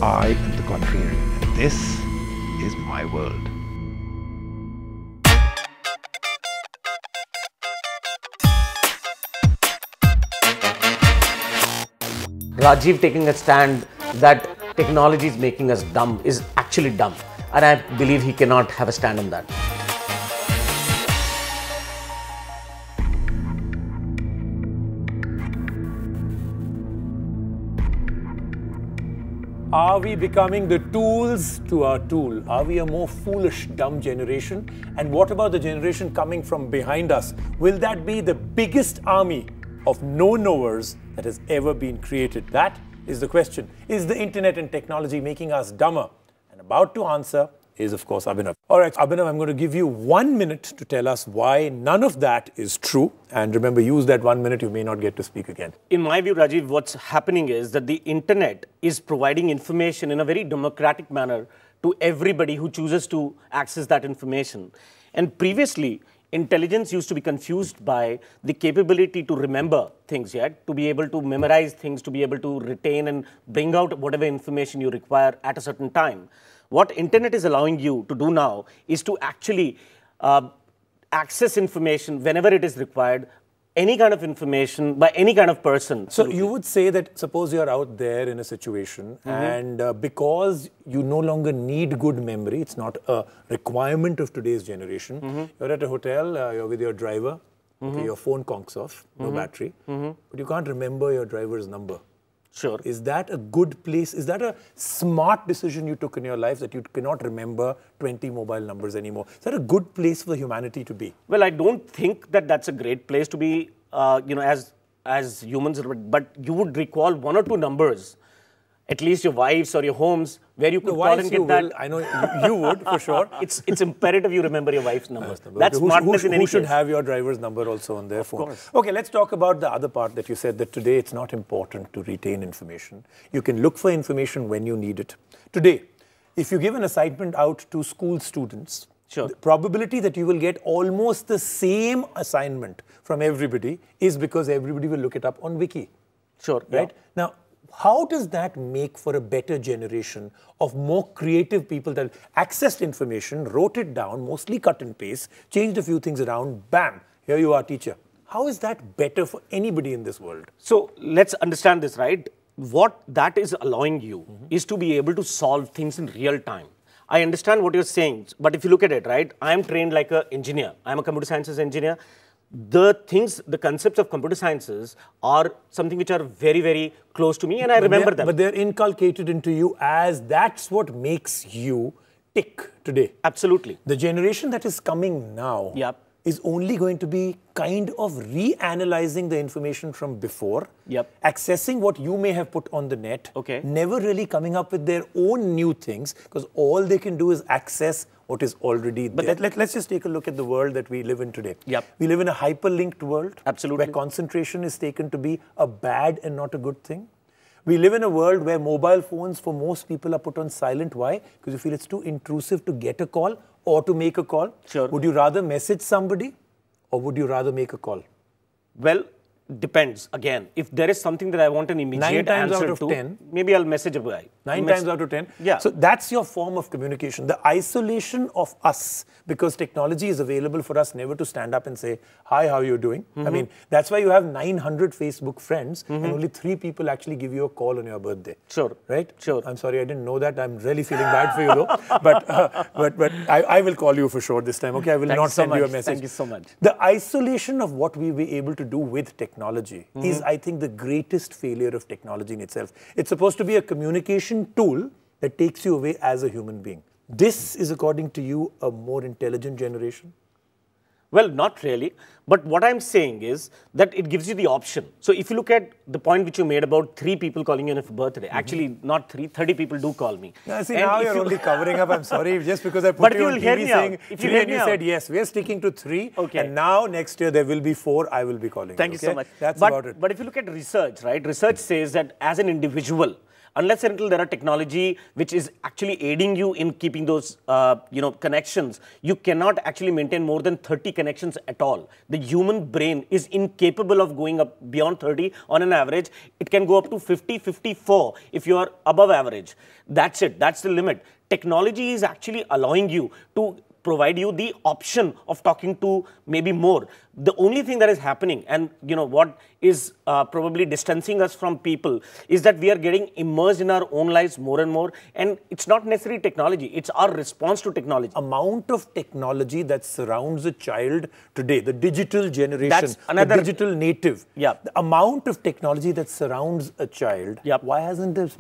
I am the contrarian. And this is my world. Rajiv taking a stand that technology is making us dumb is actually dumb. And I believe he cannot have a stand on that. Are we becoming the tools to our tool? Are we a more foolish, dumb generation? And what about the generation coming from behind us? Will that be the biggest army of no-knowers that has ever been created? That is the question. Is the internet and technology making us dumber? And about to answer is, of course, Abhinav. All right, Abhinav, I'm going to give you 1 minute to tell us why none of that is true. And remember, use that 1 minute, you may not get to speak again. In my view, Rajiv, what's happening is that the internet is providing information in a very democratic manner to everybody who chooses to access that information. And previously, intelligence used to be confused by the capability to remember things, to be able to memorize things, to be able to retain and bring out whatever information you require at a certain time. What internet is allowing you to do now is to actually access information whenever it is required, any kind of information by any kind of person. So you would say that suppose you're out there in a situation and because you no longer need good memory, it's not a requirement of today's generation. You're at a hotel, you're with your driver, okay, your phone conks off, no battery, but you can't remember your driver's number. Sure. Is that a good place? Is that a smart decision you took in your life that you cannot remember 20 mobile numbers anymore? Is that a good place for humanity to be? Well, I don't think that that's a great place to be, as humans, but you would recall 1 or 2 numbers, at least your wife's or your home's, where you could call and get that. I know you would, for sure. It's imperative you remember your wife's number. That's smartness in any case. Who should have your driver's number also on their phone? Of course. Okay, let's talk about the other part that you said, that today it's not important to retain information. You can look for information when you need it. Today, if you give an assignment out to school students, sure, the probability that you will get almost the same assignment from everybody is because everybody will look it up on Wiki. Sure. Right? Yeah. Now, how does that make for a better generation of more creative people that accessed information, wrote it down, mostly cut and paste, changed a few things around, bam, here you are, teacher. How is that better for anybody in this world? So let's understand this, right? What that is allowing you is to be able to solve things in real time. I understand what you're saying, but if you look at it, right, I'm trained like an engineer. I'm a computer sciences engineer. The concepts of computer sciences are something which are very, very close to me, and I remember them. But they're inculcated into you as that's what makes you tick today. Absolutely. The generation that is coming now is only going to be kind of reanalyzing the information from before, accessing what you may have put on the net, never really coming up with their own new things, because all they can do is access what is already there. But let's just take a look at the world that we live in today. We live in a hyperlinked world, where concentration is taken to be a bad and not a good thing. We live in a world where mobile phones for most people are put on silent. Why? Because you feel it's too intrusive to get a call or to make a call. Sure. Would you rather message somebody or would you rather make a call? Well, depends. Again, if there is something that I want an immediate 9 times answer out of to, 10, maybe I'll message a guy. 9 times out of 10? Yeah. So that's your form of communication. The isolation of us, because technology is available for us never to stand up and say, hi, how are you doing? I mean, that's why you have 900 Facebook friends and only 3 people actually give you a call on your birthday. Sure. Right? Sure. I'm sorry, I didn't know that. I'm really feeling bad for you though. But I will call you for sure this time. Okay, I will not send you a message. Thank you so much. The isolation of what we were able to do with technology is, I think, the greatest failure of technology in itself. It's supposed to be a communication tool that takes you away as a human being. This is, according to you, a more intelligent generation? Well, not really. But what I'm saying is that it gives you the option. So if you look at the point which you made about 3 people calling you on a birthday, actually not 3, 30 people do call me. Yeah, see, now you're only covering up. I'm sorry, just because I put you on TV saying 3 and you said yes. We're sticking to 3. Okay. And now next year there will be 4. I will be calling. Thank you so much. That's about it. But if you look at research, right? Research says that as an individual, Unless and until there are technology which is actually aiding you in keeping those, connections, you cannot actually maintain more than 30 connections at all. The human brain is incapable of going up beyond 30 on an average. It can go up to 50, 54 if you are above average. That's it. That's the limit. Technology is actually allowing you to provide you the option of talking to maybe more. The only thing that is happening, and what is probably distancing us from people, is that we are getting immersed in our own lives more and more, and it's not necessarily technology, it's our response to technology. Amount of technology that surrounds a child today, the digital generation, that's another, the digital native, yeah. The amount of technology that surrounds a child, yep. Why hasn't this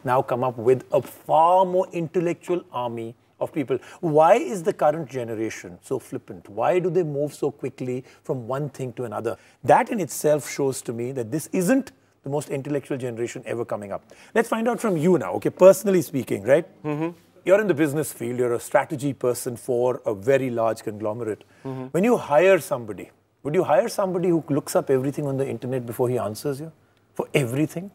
now come up with a far more intellectual army of people? Why is the current generation so flippant? Why do they move so quickly from one thing to another? That in itself shows to me that this isn't the most intellectual generation ever coming up. Let's find out from you now, okay, personally speaking, right? Mm-hmm. You're in the business field, you're a strategy person for a very large conglomerate. Mm-hmm. When you hire somebody, would you hire somebody who looks up everything on the internet before he answers you? For everything?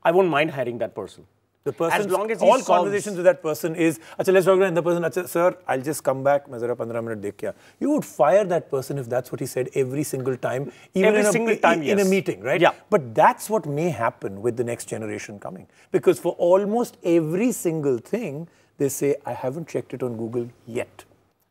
I won't mind hiring that person. The person, as long as all conversations with that person is, Achha, let's talk about the person, Achha, sir, I'll just come back, main zara 15 minute dekh ke aa." You would fire that person if that's what he said every single time, even in a meeting, right? Yeah. But that's what may happen with the next generation coming. Because for almost every single thing, they say, I haven't checked it on Google yet.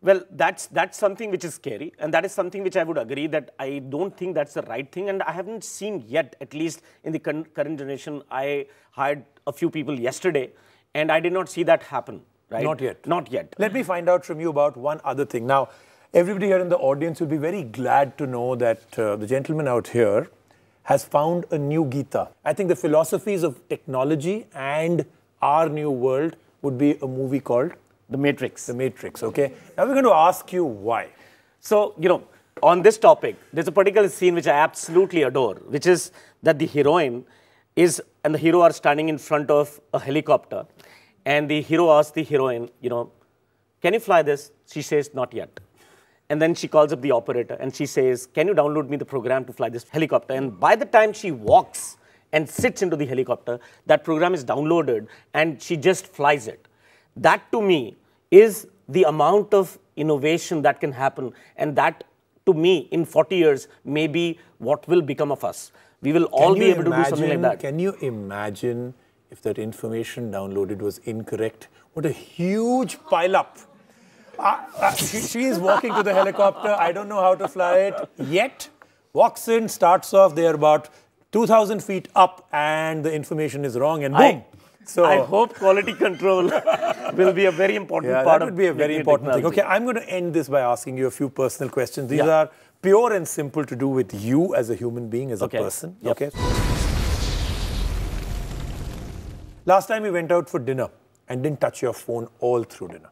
Well, that's something which is scary, and that is something which I would agree that I don't think that's the right thing, and I haven't seen yet, at least in the current generation. I hired a few people yesterday, and I did not see that happen, right? Not yet. Not yet. Let me find out from you about one other thing. Now, everybody here in the audience will be very glad to know that the gentleman out here has found a new Gita. I think the philosophies of technology and our new world would be a movie called The Matrix. The Matrix, okay? Now we're going to ask you why. So, on this topic, there's a particular scene which I absolutely adore, which is that the heroine and the hero are standing in front of a helicopter, and the hero asks the heroine, can you fly this? She says, not yet. And then she calls up the operator and she says, can you download me the program to fly this helicopter? And by the time she walks and sits into the helicopter, that program is downloaded and she just flies it. That to me is the amount of innovation that can happen, and that to me in 40 years may be what will become of us. We will all be able to do something like that. Can you imagine if that information downloaded was incorrect? What a huge pile-up. She is walking to the helicopter. I don't know how to fly it yet. Walks in, starts off. They're about 2,000 feet up, and the information is wrong, and boom. So I hope quality control will be a very important part of that would be a very important thing. Okay, I'm going to end this by asking you a few personal questions. These are pure and simple to do with you as a human being, as a person. Yep. Okay. Last time we went out for dinner and didn't touch your phone all through dinner.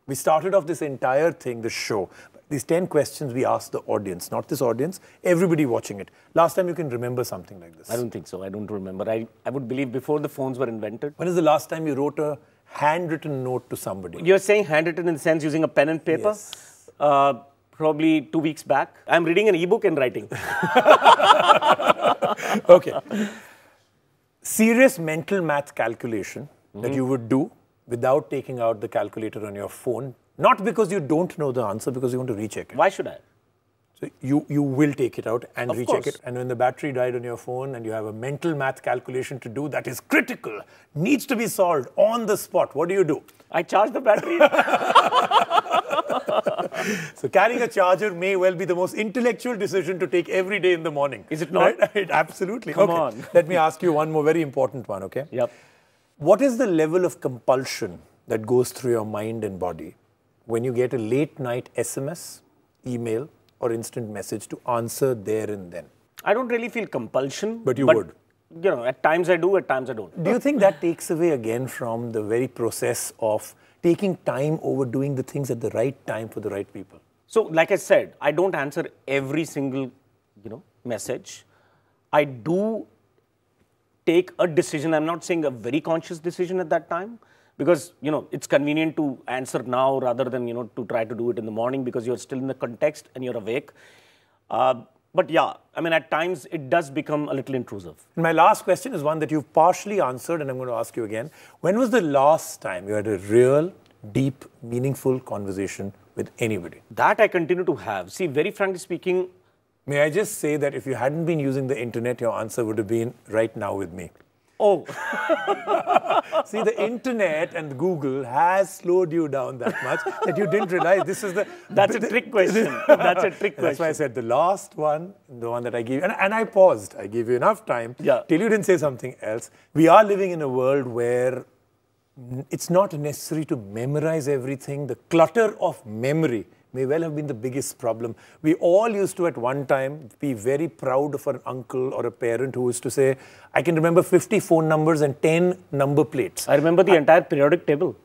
We started off this entire thing, the show. These 10 questions we asked the audience, not this audience, everybody watching it. Last time you can remember something like this. I don't think so. I don't remember. I would believe before the phones were invented. When is the last time you wrote a handwritten note to somebody? You're saying handwritten in the sense using a pen and paper? Yes. Probably 2 weeks back. I'm reading an ebook and writing. Okay. Serious mental math calculation that you would do without taking out the calculator on your phone. Not because you don't know the answer, because you want to recheck it. Why should I? So you will take it out and recheck course. it. And when the battery died on your phone and you have a mental math calculation to do that is critical, needs to be solved on the spot, what do? I charge the battery. So carrying a charger may well be the most intellectual decision to take every day in the morning. Is it not? Right? Absolutely. Come on. Let me ask you one more very important one, okay? Yep. What is the level of compulsion that goes through your mind and body when you get a late night SMS, email, or instant message to answer there and then? I don't really feel compulsion. But you would? At times I do, at times I don't. Do you think that takes away again from the very process of taking time over doing the things at the right time for the right people? So, like I said, I don't answer every single, message. I do take a decision. I'm not saying a very conscious decision at that time, because, it's convenient to answer now rather than, to try to do it in the morning because you're still in the context and you're awake. But yeah, I mean, at times it does become a little intrusive. And my last question is one that you've partially answered, and I'm going to ask you again. When was the last time you had a real, deep, meaningful conversation with anybody? That I continue to have. See, very frankly speaking... May I just say that if you hadn't been using the internet, your answer would have been right now with me. Oh. See, the internet and Google has slowed you down that much that you didn't realize this is the... That's a trick question. That's a trick question. That's why I said the last one, the one that I gave you, and I paused. I gave you enough time till you didn't say something else. We are living in a world where it's not necessary to memorize everything. The clutter of memory may well have been the biggest problem. We all used to, at one time, be very proud of an uncle or a parent who used to say, I can remember 50 phone numbers and 10 number plates. I remember the entire periodic table.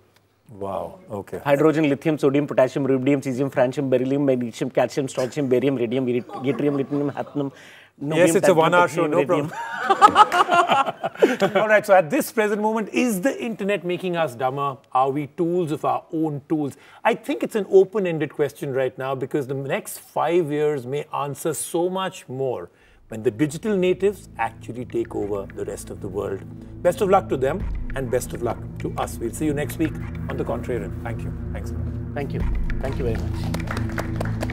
Wow, okay. Hydrogen, lithium, sodium, potassium, rubidium, cesium, francium, beryllium, magnesium, calcium, strontium, barium, radium, yttrium, lithium, hafnium. Yes, it's a one-hour show, no problem. All right, so at this present moment, is the internet making us dumber? Are we tools of our own tools? I think it's an open-ended question right now because the next 5 years may answer so much more when the digital natives actually take over the rest of the world. Best of luck to them and best of luck to us. We'll see you next week on The Contrarian. Thank you. Thanks a lot. Thank you. Thank you very much.